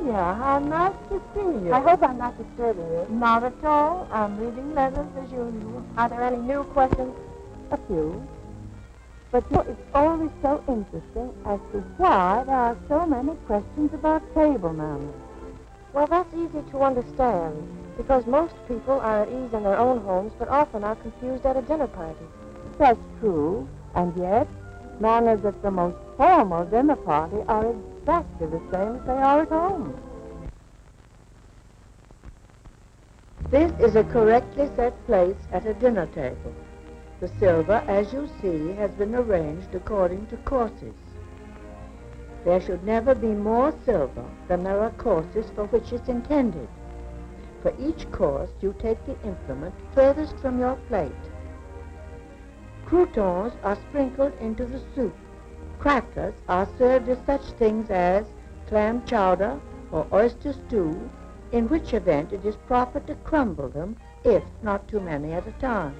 Cynthia, how nice to see you. I hope I'm not disturbing you. Not at all. I'm reading letters as usual. Are there any new questions? A few. But you know, it's always so interesting as to why there are so many questions about table manners. Well, that's easy to understand, because most people are at ease in their own homes, but often are confused at a dinner party. That's true, and yet manners at the most formal dinner party are exactly the same as they are at home. This is a correctly set place at a dinner table. The silver, as you see, has been arranged according to courses. There should never be more silver than there are courses for which it's intended. For each course, you take the implement furthest from your plate. Croutons are sprinkled into the soup. Crackers are served as such things as clam chowder or oyster stew, in which event it is proper to crumble them, if not too many at a time.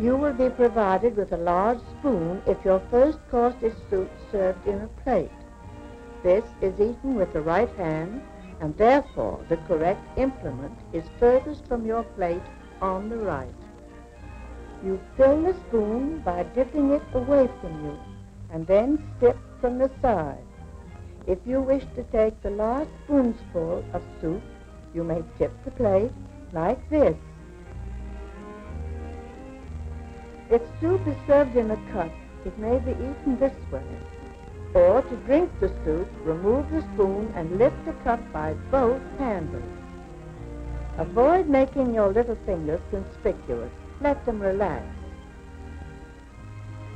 You will be provided with a large spoon if your first course is served in a plate. This is eaten with the right hand, and therefore the correct implement is furthest from your plate on the right. You fill the spoon by dipping it away from you, and then sip from the side. If you wish to take the last spoonful of soup, you may tip the plate like this. If soup is served in a cup, it may be eaten this way. Or to drink the soup, remove the spoon and lift the cup by both handles. Avoid making your little fingers conspicuous. Let them relax.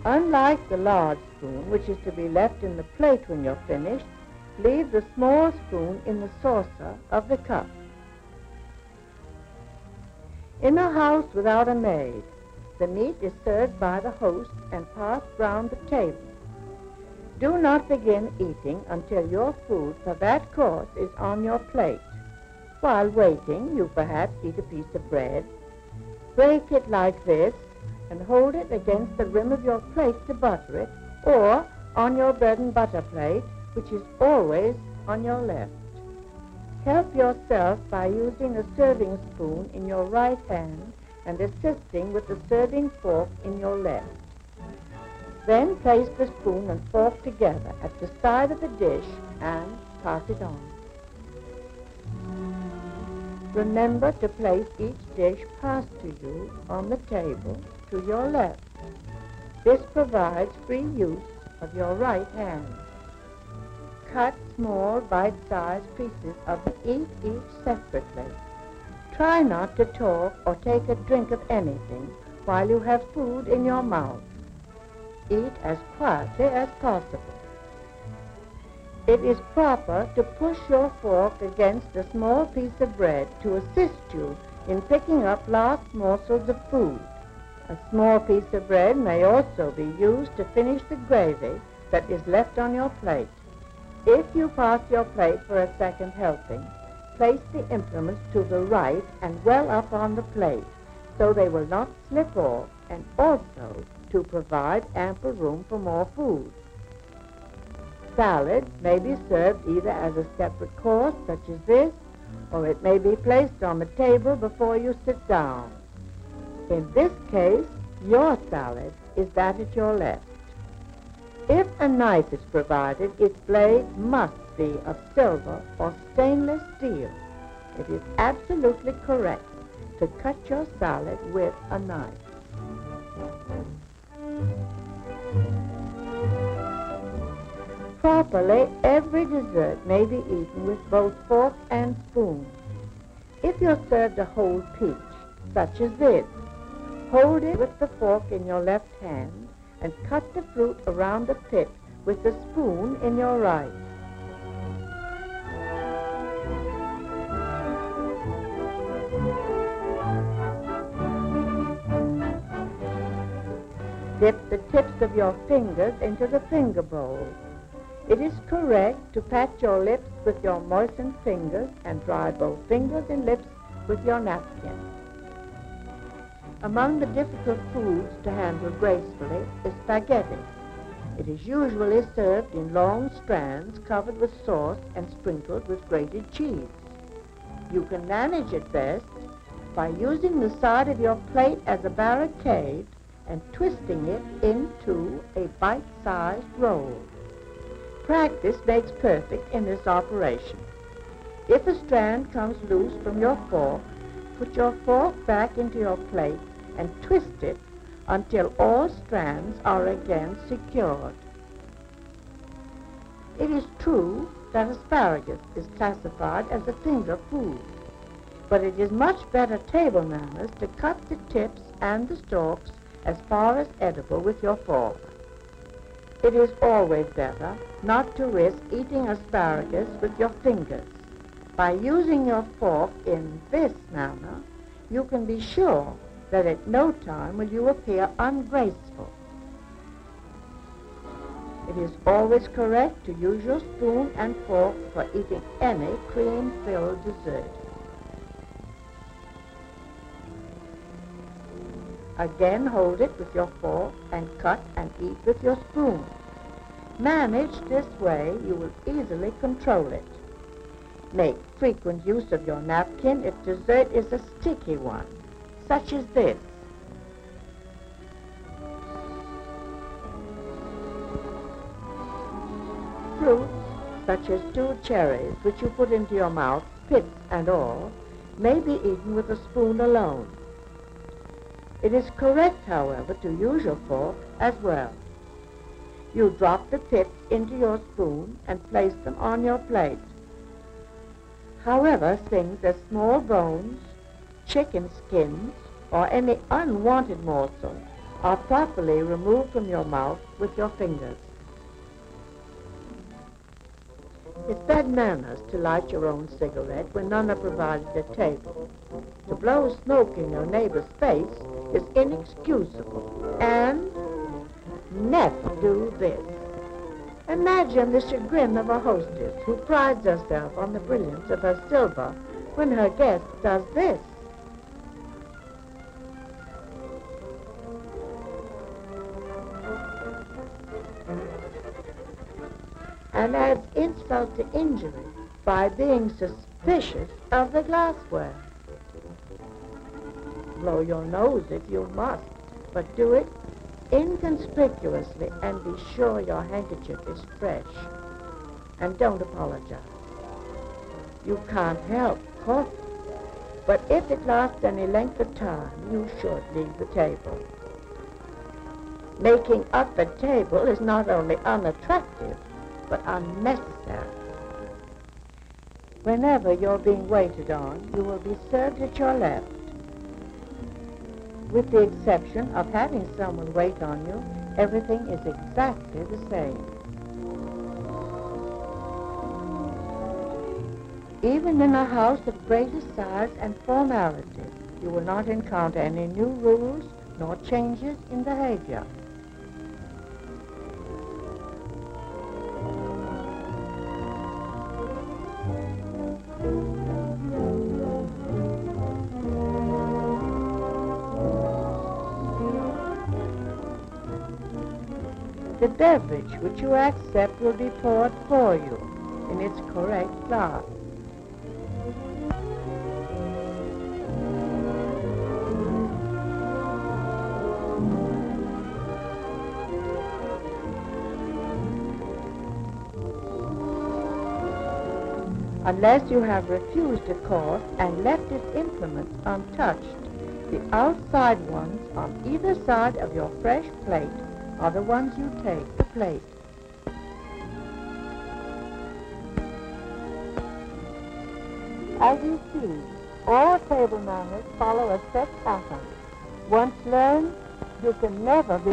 Unlike the large spoon, which is to be left in the plate when you're finished, leave the small spoon in the saucer of the cup. In a house without a maid, the meat is served by the host and passed round the table. Do not begin eating until your food for that course is on your plate. While waiting, you perhaps eat a piece of bread. Break it like this and hold it against the rim of your plate to butter it, or on your bread and butter plate, which is always on your left. Help yourself by using a serving spoon in your right hand and assisting with the serving fork in your left. Then place the spoon and fork together at the side of the dish and pass it on. Remember to place each dish passed to you on the table to your left. This provides free use of your right hand. Cut small bite-sized pieces of each separately. Try not to talk or take a drink of anything while you have food in your mouth. Eat as quietly as possible. It is proper to push your fork against a small piece of bread to assist you in picking up last morsels of food. A small piece of bread may also be used to finish the gravy that is left on your plate. If you pass your plate for a second helping, place the implements to the right and well up on the plate, so they will not slip off, and also to provide ample room for more food. Salad may be served either as a separate course, such as this, or it may be placed on the table before you sit down. In this case, your salad is that at your left. If a knife is provided, its blade must be of silver or stainless steel. It is absolutely correct to cut your salad with a knife. Properly, every dessert may be eaten with both fork and spoon. If you're served a whole peach, such as this, hold it with the fork in your left hand and cut the fruit around the pit with the spoon in your right. Dip the tips of your fingers into the finger bowl. It is correct to pat your lips with your moistened fingers and dry both fingers and lips with your napkin. Among the difficult foods to handle gracefully is spaghetti. It is usually served in long strands covered with sauce and sprinkled with grated cheese. You can manage it best by using the side of your plate as a barricade and twisting it into a bite-sized roll. Practice makes perfect in this operation. If a strand comes loose from your fork, put your fork back into your plate and twist it until all strands are again secured. It is true that asparagus is classified as a finger food, but it is much better table manners to cut the tips and the stalks as far as edible with your fork. It is always better not to risk eating asparagus with your fingers. By using your fork in this manner, you can be sure that at no time will you appear ungraceful. It is always correct to use your spoon and fork for eating any cream-filled dessert. Again, hold it with your fork and cut and eat with your spoon. Managed this way, you will easily control it. Make frequent use of your napkin if dessert is a sticky one, such as this. Fruits, such as stewed cherries, which you put into your mouth, pits and all, may be eaten with a spoon alone. It is correct, however, to use your fork as well. You drop the pits into your spoon and place them on your plate. However, things as small bones, chicken skins, or any unwanted morsel are properly removed from your mouth with your fingers. It's bad manners to light your own cigarette when none are provided at table. To blow smoke in your neighbor's face is inexcusable, and never do this. Imagine the chagrin of a hostess who prides herself on the brilliance of her silver when her guest does this. And adds insult to injury by being suspicious of the glassware. Blow your nose if you must, but do it inconspicuously and be sure your handkerchief is fresh. And don't apologize. You can't help coughing, but if it lasts any length of time, you should leave the table. Making up at table is not only unattractive, but unnecessary. Whenever you're being waited on, you will be served at your left. With the exception of having someone wait on you, everything is exactly the same. Even in a house of greatest size and formality, you will not encounter any new rules nor changes in behavior. The beverage which you accept will be poured for you in its correct glass. Unless you have refused a course and left its implements untouched, the outside ones on either side of your fresh plate are the ones you take the plate. As you see, all table manners follow a set pattern. Once learned, you can never be